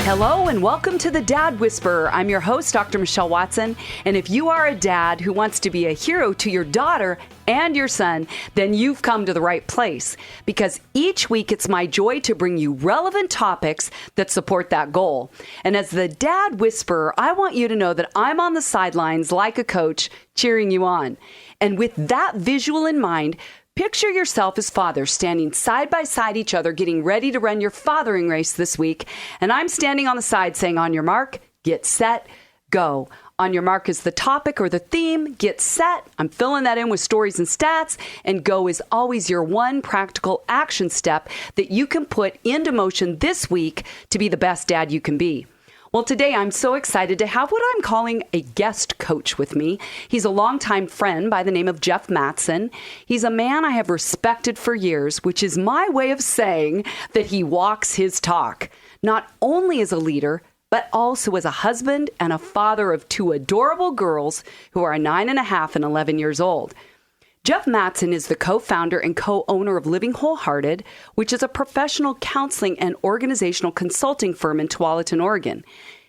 Hello and welcome to the Dad Whisperer. I'm your host, Dr. Michelle Watson. And if you are a dad who wants to be a hero to your daughter and your son, then you've come to the right place. Because each week it's my joy to bring you relevant topics that support that goal. And as the Dad Whisperer, I want you to know that I'm on the sidelines like a coach cheering you on. And with that visual in mind, picture yourself as fathers standing side by side each other, getting ready to run your fathering race this week. And I'm standing on the side saying, on your mark, get set, go. On your mark is the topic or the theme, get set. I'm filling that in with stories and stats. And go is always your one practical action step that you can put into motion this week to be the best dad you can be. Well, today I'm so excited to have what I'm calling a guest coach with me. He's a longtime friend by the name of Jeff Mattson. He's a man I have respected for years, which is my way of saying that he walks his talk, not only as a leader, but also as a husband and a father of two adorable girls who are 9.5 and 11 years old. Jeff Mattson is the co-founder and co-owner of Living Wholehearted, which is a professional counseling and organizational consulting firm in Tualatin, Oregon.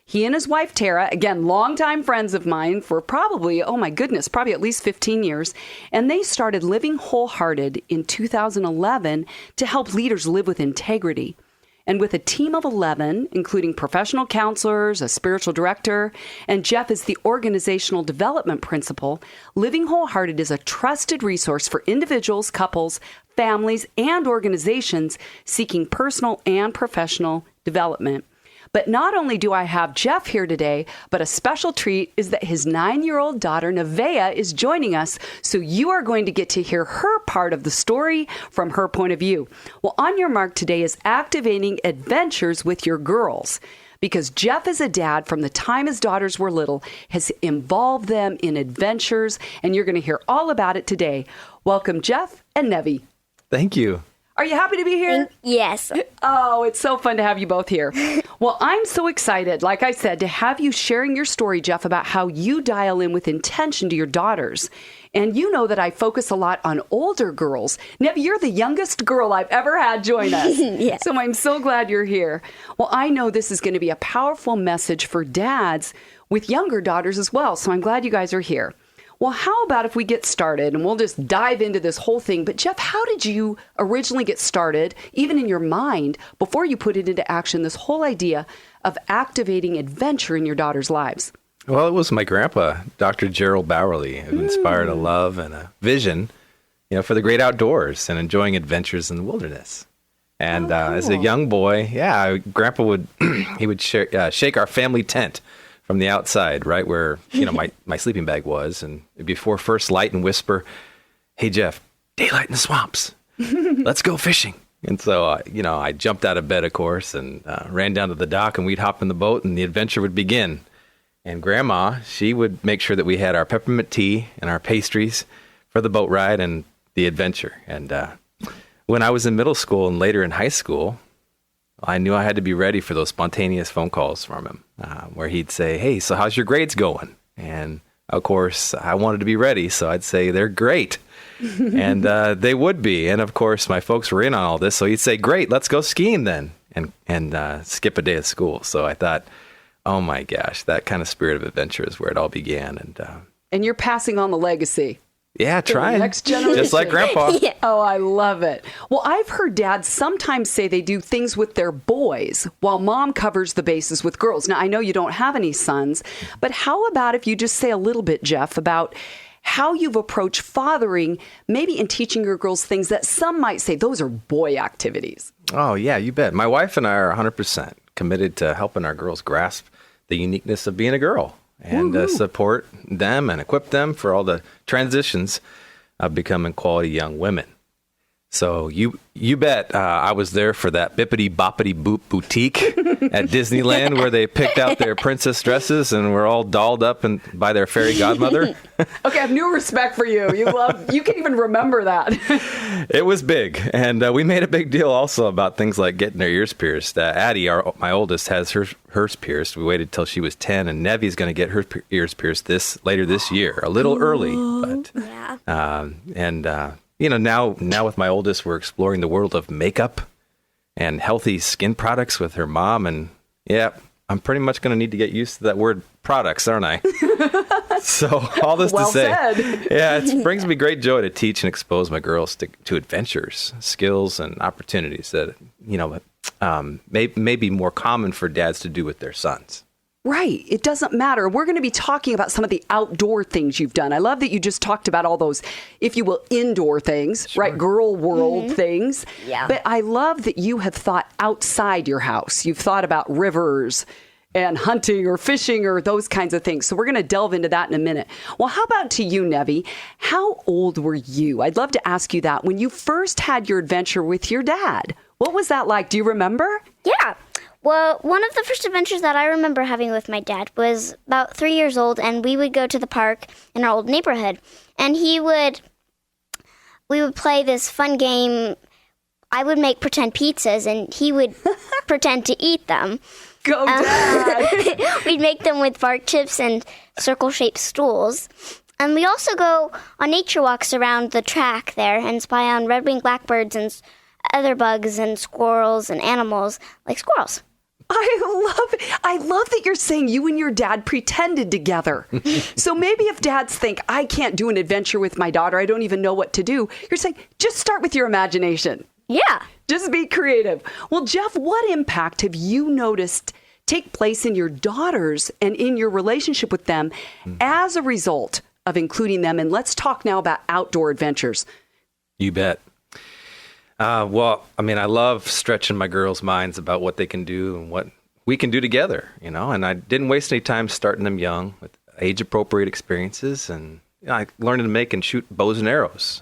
He and his wife, Tara, again, longtime friends of mine for probably at least 15 years. And they started Living Wholehearted in 2011 to help leaders live with integrity. And with a team of 11, including professional counselors, a spiritual director, and Jeff is the organizational development principal, Living Wholehearted is a trusted resource for individuals, couples, families, and organizations seeking personal and professional development. But not only do I have Jeff here today, but a special treat is that his 9-year-old daughter, Nevaeh, is joining us. So you are going to get to hear her part of the story from her point of view. Well, on your mark today is activating adventures with your girls. Because Jeff is a dad from the time his daughters were little, has involved them in adventures, and you're going to hear all about it today. Welcome, Jeff and Nevaeh. Thank you. Are you happy to be here? Yes. Oh, it's so fun to have you both here. Well, I'm so excited, like I said, to have you sharing your story, Jeff, about how you dial in with intention to your daughters. And you know that I focus a lot on older girls. Nevaeh, you're the youngest girl I've ever had join us. Yes. So I'm so glad you're here. Well, I know this is going to be a powerful message for dads with younger daughters as well. So I'm glad you guys are here. Well, how about if we get started and we'll just dive into this whole thing. But Jeff, how did you originally get started, even in your mind, before you put it into action, this whole idea of activating adventure in your daughters' lives? Well, it was my grandpa, Dr. Gerald Bowerly, who inspired a love and a vision, for the great outdoors and enjoying adventures in the wilderness. And as a young boy, Grandpa would he would shake our family tent from the outside, right where, my sleeping bag was. And before first light and whisper, "Hey, Jeff, daylight in the swamps. Let's go fishing." And so, I jumped out of bed, of course, and ran down to the dock, and we'd hop in the boat and the adventure would begin. And Grandma, she would make sure that we had our peppermint tea and our pastries for the boat ride and the adventure. And when I was in middle school and later in high school, I knew I had to be ready for those spontaneous phone calls from him, where he'd say, "Hey, so how's your grades going?" And of course, I wanted to be ready, so I'd say, "They're great." And they would be. And of course, my folks were in on all this, so he'd say, "Great, let's go skiing then," and skip a day of school. So I thought, oh my gosh, that kind of spirit of adventure is where it all began. And you're passing on the legacy. Yeah, trying. Next generation. Just like Grandpa. Yeah. Oh, I love it. Well, I've heard dads sometimes say they do things with their boys while mom covers the bases with girls. Now, I know you don't have any sons, but how about if you just say a little bit, Jeff, about how you've approached fathering, maybe in teaching your girls things that some might say those are boy activities? Oh, yeah, you bet. My wife and I are 100% committed to helping our girls grasp the uniqueness of being a girl and support them and equip them for all the transitions of becoming quality young women. So you bet I was there for that bippity boppity boop boutique at Disneyland where they picked out their princess dresses and were all dolled up by their fairy godmother. Okay, I have new respect for you. You can even remember that. It was big, and we made a big deal also about things like getting their ears pierced. Addie, my oldest, has hers pierced. We waited till she was 10, and Nevi's going to get her ears pierced later this year, a little early, but Yeah. now with my oldest, we're exploring the world of makeup and healthy skin products with her mom. And I'm pretty much going to need to get used to that word products, aren't I? So all this Well to say, said. yeah, it brings me great joy to teach and expose my girls to adventures, skills, and opportunities that, may be more common for dads to do with their sons. Right. It doesn't matter. We're going to be talking about some of the outdoor things you've done. I love that you just talked about all those, if you will, indoor things, right? Girl world things. Yeah. But I love that you have thought outside your house. You've thought about rivers and hunting or fishing or those kinds of things. So we're going to delve into that in a minute. Well, how about to you, Nevi? How old were you? I'd love to ask you that. When you first had your adventure with your dad, what was that like? Do you remember? Yeah. Well, one of the first adventures that I remember having with my dad was about 3 years old, and we would go to the park in our old neighborhood, and we would play this fun game. I would make pretend pizzas, and he would pretend to eat them. Go, Dad! We'd make them with bark chips and circle-shaped stools. And we also go on nature walks around the track there and spy on red-winged blackbirds and other bugs and squirrels and animals like squirrels. I love that you're saying you and your dad pretended together. So maybe if dads think, I can't do an adventure with my daughter, I don't even know what to do, you're saying, just start with your imagination. Yeah. Just be creative. Well, Jeff, what impact have you noticed take place in your daughters and in your relationship with them as a result of including them? And let's talk now about outdoor adventures. You bet. Well, I mean, I love stretching my girls' minds about what they can do and what we can do together, and I didn't waste any time starting them young with age-appropriate experiences, and I learned to make and shoot bows and arrows,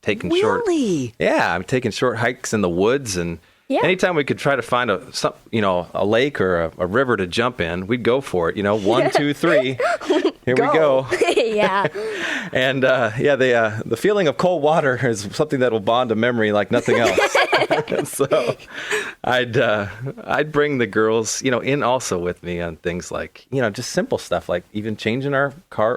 taking Really? I'm taking short hikes in the woods, and anytime we could try to find a lake or a river to jump in, we'd go for it. 1, 2, 3, here we go. Yeah. And the feeling of cold water is something that will bond a memory like nothing else. So I'd bring the girls, in also with me on things like, just simple stuff like even changing our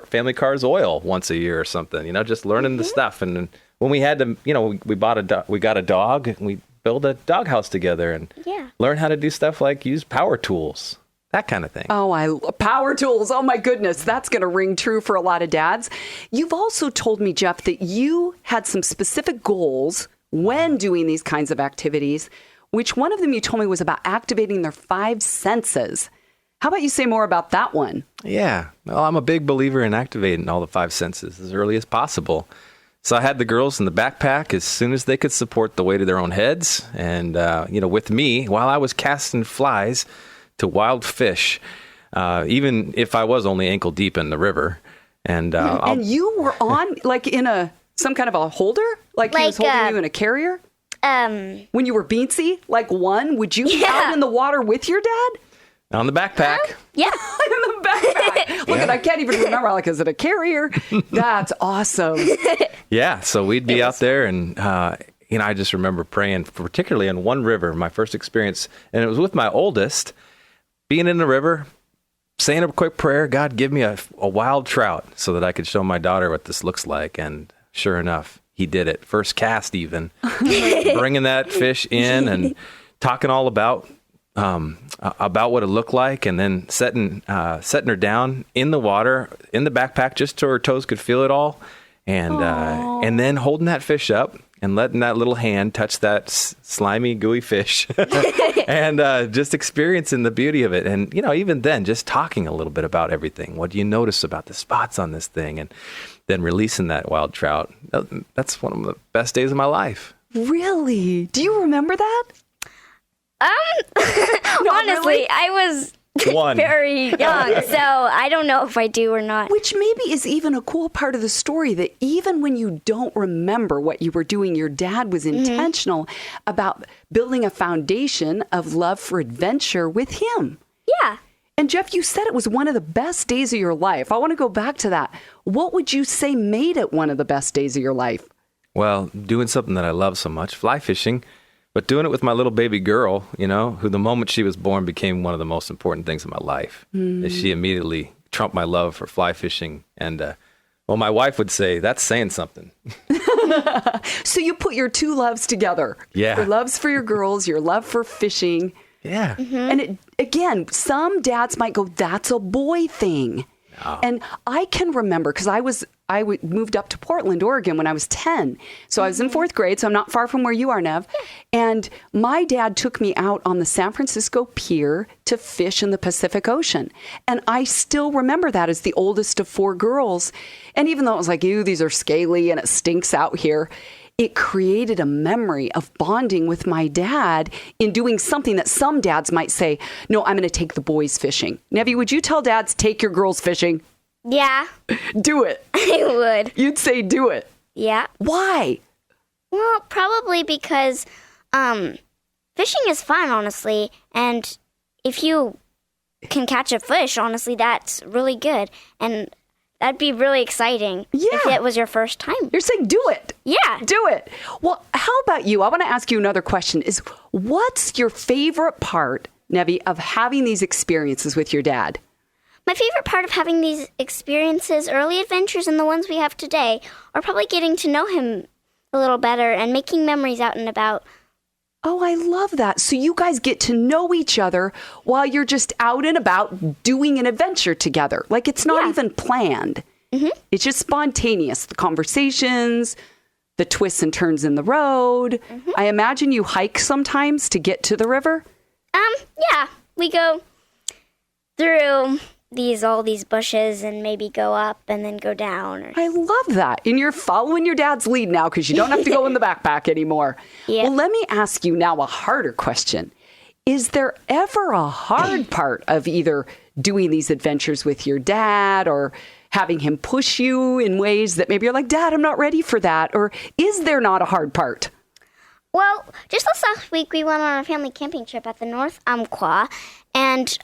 family car's oil once a year or something. Just learning the stuff. And when we had to, we got a dog and we build a doghouse together and learn how to do stuff like use power tools. That kind of thing. Oh, power tools. Oh, my goodness. That's going to ring true for a lot of dads. You've also told me, Jeff, that you had some specific goals when doing these kinds of activities, which one of them you told me was about activating their 5 senses. How about you say more about that one? Yeah. Well, I'm a big believer in activating all the 5 senses as early as possible. So I had the girls in the backpack as soon as they could support the weight of their own heads. And, with me, while I was casting flies to wild fish, even if I was only ankle deep in the river. And you were on like in some kind of a holder? Like he was holding you in a carrier? When you were beansy, like one, would you be out in the water with your dad? On the backpack. Yeah. In the backpack. Look, I can't even remember, like, is it a carrier? That's awesome. Yeah, so we'd be out there and, I just remember praying, particularly in one river, my first experience, and it was with my oldest, being in the river, saying a quick prayer, God, give me a wild trout so that I could show my daughter what this looks like. And sure enough, he did it. First cast even. Bringing that fish in and talking all about what it looked like, and then setting her down in the water, in the backpack, just so her toes could feel it all. And then holding that fish up and letting that little hand touch that slimy, gooey fish and just experiencing the beauty of it. And, even then, just talking a little bit about everything. What do you notice about the spots on this thing? And then releasing that wild trout. That's one of the best days of my life. Really? Do you remember that? Honestly, really? I was One. very young, so I don't know if I do or not. Which maybe is even a cool part of the story, that even when you don't remember what you were doing, your dad was intentional about building a foundation of love for adventure with him. Yeah. And Jeff, you said it was one of the best days of your life. I want to go back to that. What would you say made it one of the best days of your life? Well, doing something that I love so much, fly fishing, but doing it with my little baby girl, who the moment she was born became one of the most important things in my life. As she immediately trumped my love for fly fishing. And, my wife would say, that's saying something. So you put your two loves together. Yeah. Your loves for your girls, your love for fishing. Yeah. And again, some dads might go, that's a boy thing. No. And I can remember, because I moved up to Portland, Oregon when I was 10. So I was in 4th grade, so I'm not far from where you are, Nev. And my dad took me out on the San Francisco Pier to fish in the Pacific Ocean. And I still remember that as the oldest of 4 girls. And even though it was like, ew, these are scaly and it stinks out here, it created a memory of bonding with my dad in doing something that some dads might say, no, I'm going to take the boys fishing. Nevi, would you tell dads, take your girls fishing? Yeah, Do it. I would. You'd say do it. Yeah. Why? Well, probably because fishing is fun, honestly. And if you can catch a fish, honestly, that's really good. And that'd be really exciting if Yeah. it was your first time. You're saying do it. Yeah. Do it. Well, how about you? I want to ask you another question is what's your favorite part, Nevi, of having these experiences with your dad? My favorite part of having these experiences, early adventures and the ones we have today, are probably getting to know him a little better and making memories out and about. Oh, I love that. So you guys get to know each other while you're just out and about doing an adventure together. Like it's not even planned. It's just spontaneous. The conversations, the twists and turns in the road. I imagine you hike sometimes to get to the river. Yeah, we go through all these bushes and maybe go up and then go down. Or... I love that. And you're following your dad's lead now because you don't have to go in the backpack anymore. Yeah. Well, let me ask you now a harder question. Is there ever a hard part of either doing these adventures with your dad or having him push you in ways that maybe you're like, Dad, I'm not ready for that? Or is there not a hard part? Well, just this last week, we went on a family camping trip at the North Umpqua, and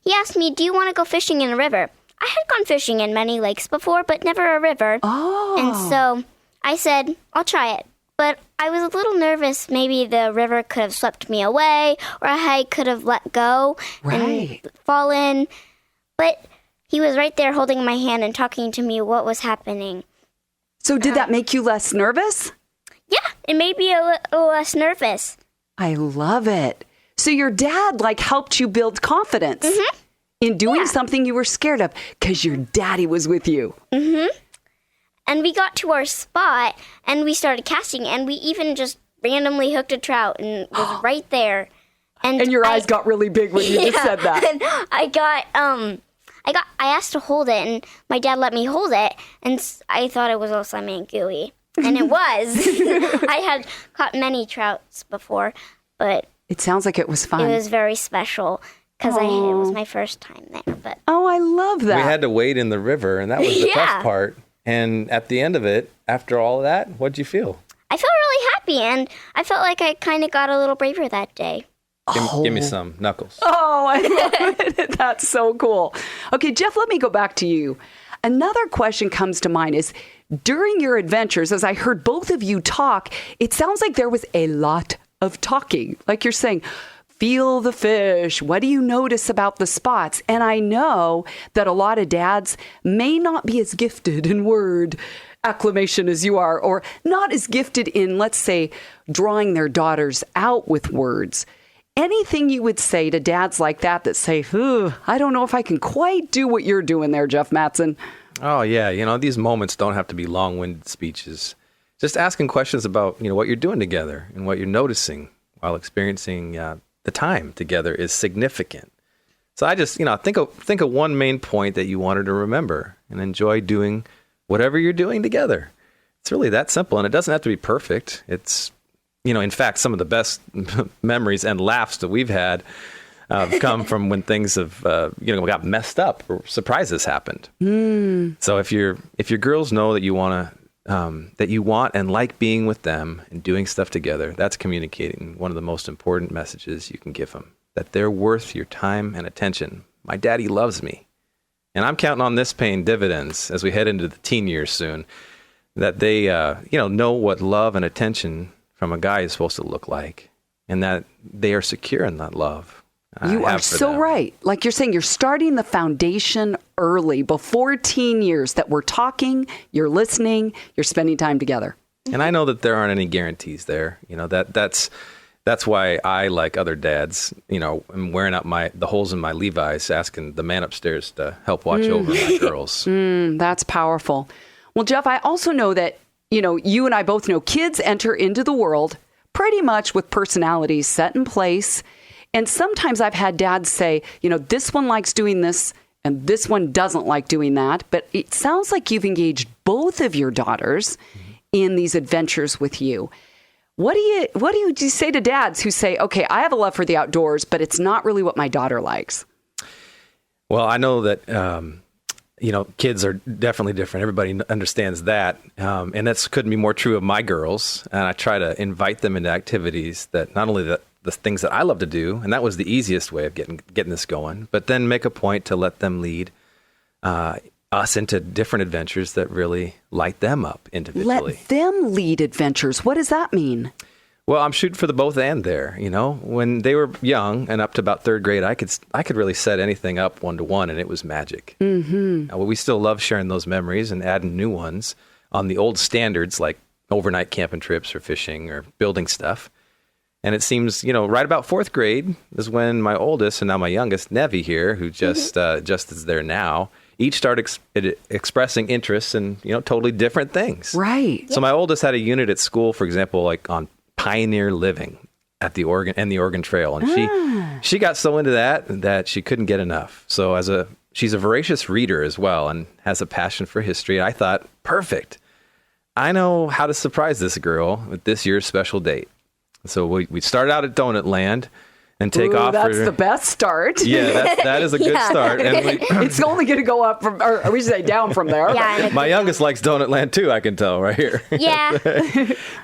he asked me, do you want to go fishing in a river? I had gone fishing in many lakes before, but never a river. Oh. And so I said, I'll try it. But I was a little nervous. Maybe the river could have swept me away, or I could have let go and fallen. But he was right there holding my hand and talking to me what was happening. So did that make you less nervous? Yeah, it made me a little less nervous. I love it. So your dad helped you build confidence in doing something you were scared of because your daddy was with you. And we got to our spot and we started casting and we even just randomly hooked a trout and it was right there. And your eyes got really big when you just said that. And I asked to hold it and my dad let me hold it and I thought it was all slimy and gooey. And it was. I had caught many trouts before, but It sounds like it was fun. it was very special because it was my first time there. But Oh, I love that. We had to wade in the river, and that was the Yeah. tough part. And at the end of it, after all of that, what'd you feel? I felt really happy and I felt like I kind of got a little braver that day. Give me some knuckles. Oh, I love it. That's so cool. Okay, Jeff, let me go back to you. Another question comes to mind is, during your adventures, as I heard both of you talk, it sounds like there was a lot of talking. Like you're saying, feel the fish. What do you notice about the spots? And I know that a lot of dads may not be as gifted in word acclamation as you are, or not as gifted in, let's say, drawing their daughters out with words. Anything you would say to dads like that say, I don't know if I can quite do what you're doing there, Jeff Mattson. Oh, yeah. These moments don't have to be long-winded speeches. Just asking questions about, what you're doing together and what you're noticing while experiencing the time together is significant. So I just, think of one main point that you wanted to remember and enjoy doing whatever you're doing together. It's really that simple, and it doesn't have to be perfect. It's, in fact, some of the best memories and laughs that we've had come from when things have, got messed up or surprises happened. So if your girls know that you want and like being with them and doing stuff together, that's communicating one of the most important messages you can give them, that they're worth your time and attention. My daddy loves me. And I'm counting on this paying dividends as we head into the teen years soon, that they, know what love and attention from a guy is supposed to look like, and that they are secure in that love. You are so right. Like you're saying, you're starting the foundation early, before teen years, that we're talking, you're listening, you're spending time together. And I know that there aren't any guarantees there. That's That's why I, like other dads, am wearing out the holes in my Levi's, asking the man upstairs to help watch over my girls. That's powerful. Well, Jeff, I also know that, you and I both know kids enter into the world pretty much with personalities set in place. And sometimes I've had dads say, this one likes doing this and this one doesn't like doing that. But it sounds like you've engaged both of your daughters in these adventures with you. What do you say to dads who say, okay, I have a love for the outdoors, but it's not really what my daughter likes? Well, I know that, kids are definitely different. Everybody understands that. And that's couldn't be more true of my girls. And I try to invite them into activities that not only the things that I love to do, and that was the easiest way of getting this going, but then make a point to let them lead us into different adventures that really light them up individually. Let them lead adventures. What does that mean? Well, I'm shooting for the both and there. When they were young and up to about third grade, I could really set anything up 1-to-1, and it was magic. Mm-hmm. We still love sharing those memories and adding new ones on the old standards, like overnight camping trips or fishing or building stuff. And it seems, right about fourth grade is when my oldest and now my youngest, Nevi here, who just is there now, each started expressing interests in, totally different things. Right. So my oldest had a unit at school, for example, like on pioneer living at the Oregon Trail. And she got so into that she couldn't get enough. So she's a voracious reader as well and has a passion for history. I thought, perfect. I know how to surprise this girl with this year's special date. So we started out at Donut Land and take off. That's the best start. Yeah, that is a good start. And it's only going to go up from, or we should say down from there. Yeah, my youngest likes Donut Land too, I can tell right here. Yeah.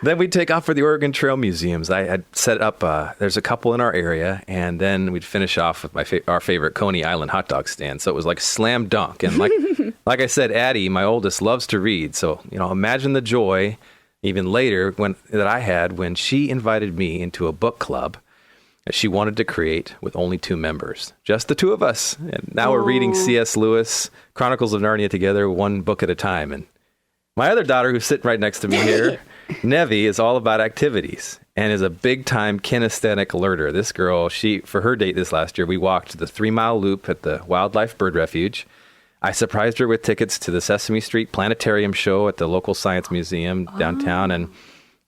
Then we'd take off for the Oregon Trail museums. I had set up, there's a couple in our area, and then we'd finish off with our favorite Coney Island hot dog stand. So it was like slam dunk. And like I said, Addie, my oldest, loves to read. So, imagine the joy even later that I had when she invited me into a book club that she wanted to create with only 2 members, just the 2 of us. And now we're reading C.S. Lewis, Chronicles of Narnia together, one book at a time. And my other daughter, who's sitting right next to me here, Nevi, is all about activities and is a big-time kinesthetic learner. This girl, for her date this last year, we walked the 3-mile loop at the Wildlife Bird Refuge. I surprised her with tickets to the Sesame Street Planetarium show at the local science museum downtown. And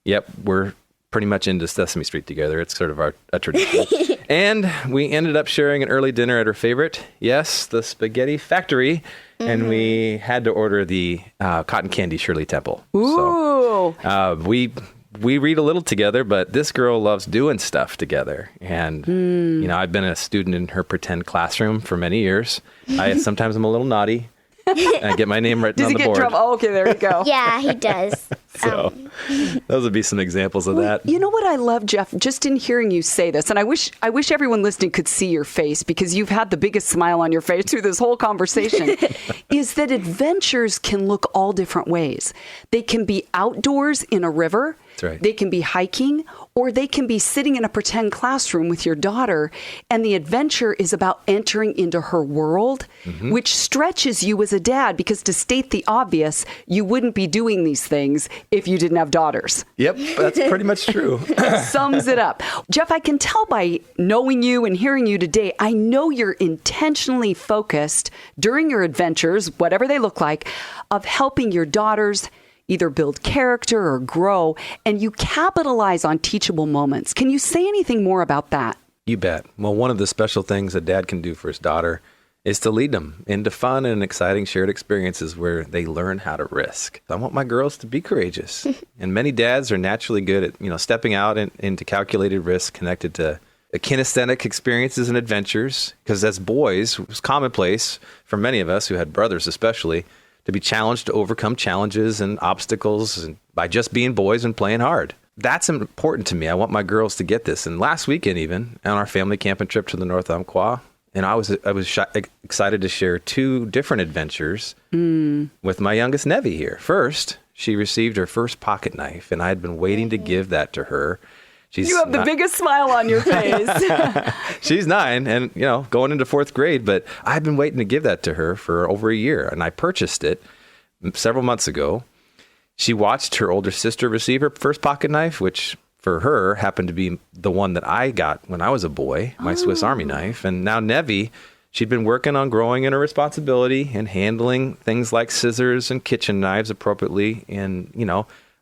yep, we're pretty much into Sesame Street together. It's sort of a tradition. And we ended up sharing an early dinner at her favorite, yes, the Spaghetti Factory. Mm-hmm. And we had to order the Cotton Candy Shirley Temple. Ooh. So we read a little together, but this girl loves doing stuff together. And, I've been a student in her pretend classroom for many years. Sometimes I'm a little naughty. And I get my name written on the board. Does he get in trouble? Oh, okay, there you go. Yeah, he does. So those would be some examples of that. You know what I love, Jeff, just in hearing you say this, and I wish everyone listening could see your face because you've had the biggest smile on your face through this whole conversation, is that adventures can look all different ways. They can be outdoors in a river. That's right. They can be hiking, or they can be sitting in a pretend classroom with your daughter, and the adventure is about entering into her world, which stretches you as a dad, because to state the obvious, you wouldn't be doing these things if you didn't have daughters. Yep, that's pretty much true. Sums it up. Jeff, I can tell by knowing you and hearing you today, I know you're intentionally focused during your adventures, whatever they look like, of helping your daughters either build character or grow, and you capitalize on teachable moments. Can you say anything more about that? You bet. Well, one of the special things a dad can do for his daughter is to lead them into fun and exciting shared experiences where they learn how to risk. I want my girls to be courageous. And many dads are naturally good at, stepping out into calculated risk connected to kinesthetic experiences and adventures. Because as boys, it was commonplace for many of us who had brothers especially to be challenged to overcome challenges and obstacles and by just being boys and playing hard. That's important to me. I want my girls to get this. And last weekend even, on our family camping trip to the North Umpqua, and I was excited to share 2 different adventures with my youngest Nevi here. First, she received her first pocket knife, and I had been waiting to give that to her. You have the biggest smile on your face. She's 9 and, going into 4th grade, but I've been waiting to give that to her for over a year, and I purchased it several months ago. She watched her older sister receive her first pocket knife, which for her happened to be the one that I got when I was a boy, my Swiss Army knife. And now Nevi, she'd been working on growing in her responsibility and handling things like scissors and kitchen knives appropriately. And,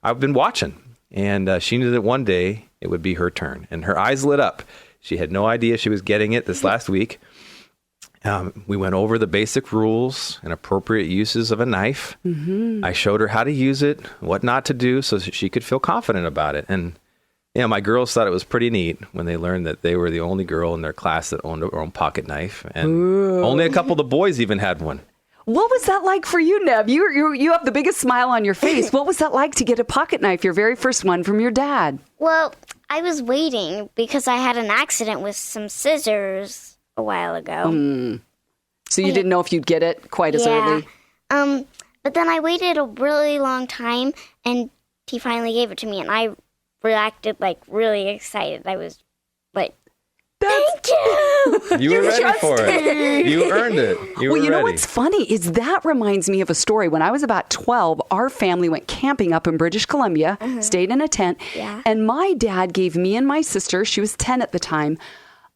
I've been watching. And she knew that one day it would be her turn. And her eyes lit up. She had no idea she was getting it this last week. We went over the basic rules and appropriate uses of a knife. Mm-hmm. I showed her how to use it, what not to do, so that she could feel confident about it. And my girls thought it was pretty neat when they learned that they were the only girl in their class that owned her own pocket knife. And only a couple of the boys even had one. What was that like for you, Nev? You have the biggest smile on your face. What was that like to get a pocket knife, your very first one from your dad? Well, I was waiting because I had an accident with some scissors a while ago. So you didn't know if you'd get it quite as early? But then I waited a really long time, and he finally gave it to me, and I reacted really excited. I was like, thank you! You were ready for it. You earned it. You know ready. what's funny is that reminds me of a story. When I was about 12, our family went camping up in British Columbia, stayed in a tent, and my dad gave me and my sister, she was 10 at the time,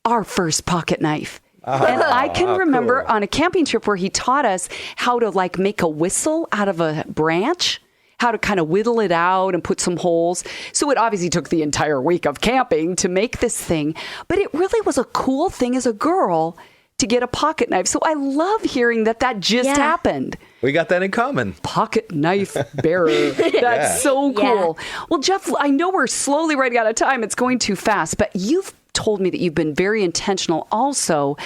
our first pocket knife. And I can remember on a camping trip where he taught us how to make a whistle out of a branch, how to kind of whittle it out and put some holes. So it obviously took the entire week of camping to make this thing, but it really was a cool thing as a girl to get a pocket knife. So I love hearing that just happened. We got that in common. Pocket knife bearer. That's so cool. Yeah. Well, Jeff, I know we're slowly running out of time. It's going too fast, but you've told me that you've been very intentional also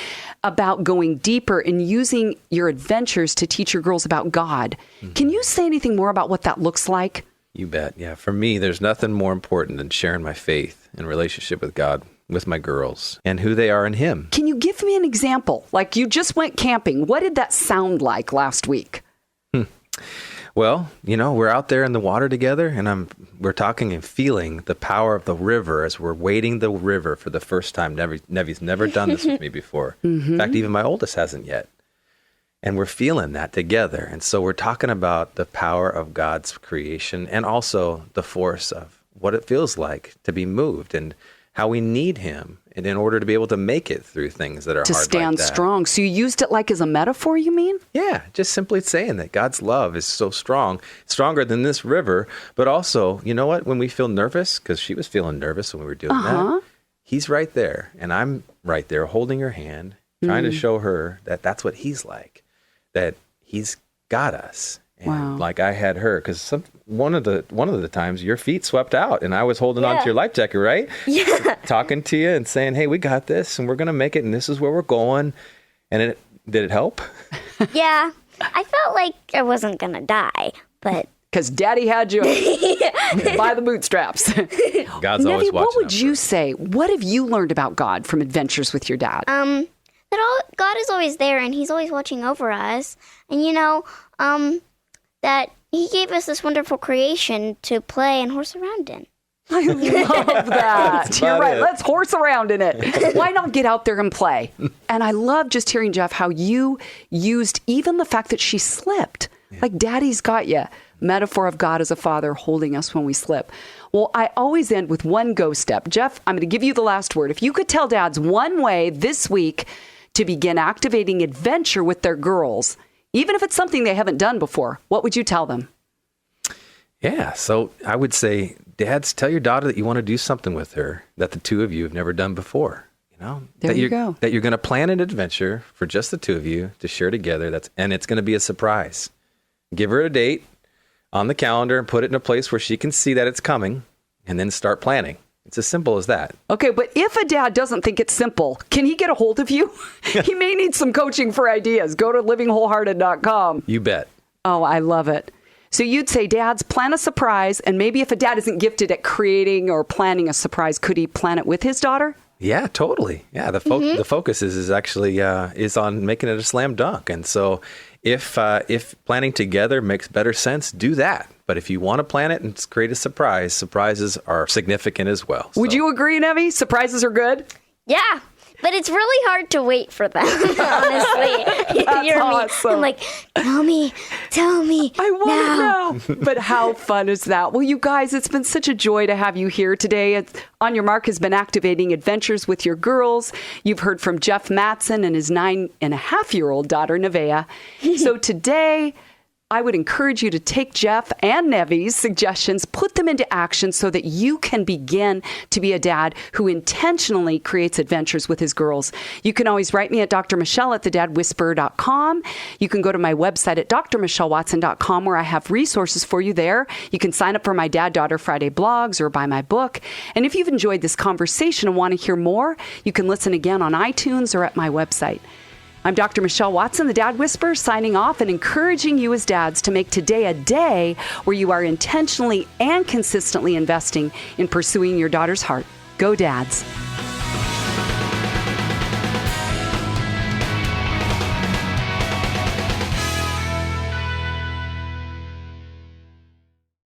about going deeper and using your adventures to teach your girls about God. Mm-hmm. Can you say anything more about what that looks like? You bet. Yeah. For me, there's nothing more important than sharing my faith and relationship with God with my girls and who they are in Him. Can you give me an example? Like you just went camping. What did that sound like last week? Well, we're out there in the water together, and we're talking and feeling the power of the river as we're wading the river for the first time. Nevi's never done this with me before. Mm-hmm. In fact, even my oldest hasn't yet. And we're feeling that together. And so we're talking about the power of God's creation and also the force of what it feels like to be moved and how we need Him in order to be able to make it through things that are hard like that. To stand strong. So you used it as a metaphor, you mean? Yeah, just simply saying that God's love is so strong, stronger than this river. But also, you know what? When we feel nervous, because she was feeling nervous when we were doing that, He's right there. And I'm right there holding her hand, trying to show her that that's what He's like, that He's got us. And like I had her, because one of the times your feet swept out and I was holding on to your life jacket, right? Yeah. Talking to you and saying, hey, we got this and we're going to make it and this is where we're going. And did it help? Yeah. I felt like I wasn't going to die, but... Because Daddy had you by the bootstraps. God's always watching. What would you say? What have you learned about God from adventures with your dad? God is always there and He's always watching over us. And that He gave us this wonderful creation to play and horse around in. I love that. You're right. Let's horse around in it. Why not get out there and play? And I love just hearing, Jeff, how you used even the fact that she slipped. Like Daddy's got you. Metaphor of God as a father holding us when we slip. Well, I always end with one go step. Jeff, I'm going to give you the last word. If you could tell dads one way this week to begin activating adventure with their girls, even if it's something they haven't done before, what would you tell them? Yeah, so I would say, dads, tell your daughter that you want to do something with her that the two of you have never done before. There you go. That you're going to plan an adventure for just the two of you to share together. And it's going to be a surprise. Give her a date on the calendar and put it in a place where she can see that it's coming and then start planning. It's as simple as that. Okay, but if a dad doesn't think it's simple, can he get a hold of you? He may need some coaching for ideas. Go to livingwholehearted.com. You bet. Oh, I love it. So you'd say, dads, plan a surprise. And maybe if a dad isn't gifted at creating or planning a surprise, could he plan it with his daughter? Yeah, totally. Yeah, the focus is actually is on making it a slam dunk. And so if planning together makes better sense, do that. But if you want to plan it and create a surprise, surprises are significant as well. Would you agree, Nevi? Surprises are good? Yeah. But it's really hard to wait for them, honestly. That's awesome. I'm like, tell me I want it now. But how fun is that? Well, you guys, it's been such a joy to have you here today. On Your Mark has been activating adventures with your girls. You've heard from Jeff Mattson and his 9.5-year-old daughter, Nevaeh. So today, I would encourage you to take Jeff and Nevi's suggestions, put them into action so that you can begin to be a dad who intentionally creates adventures with his girls. You can always write me at Dr. Michelle at thedadwhisperer.com. You can go to my website at drmichellewatson.com where I have resources for you there. You can sign up for my Dad Daughter Friday blogs or buy my book. And if you've enjoyed this conversation and want to hear more, you can listen again on iTunes or at my website. I'm Dr. Michelle Watson, the Dad Whisperer, signing off and encouraging you as dads to make today a day where you are intentionally and consistently investing in pursuing your daughter's heart. Go Dads.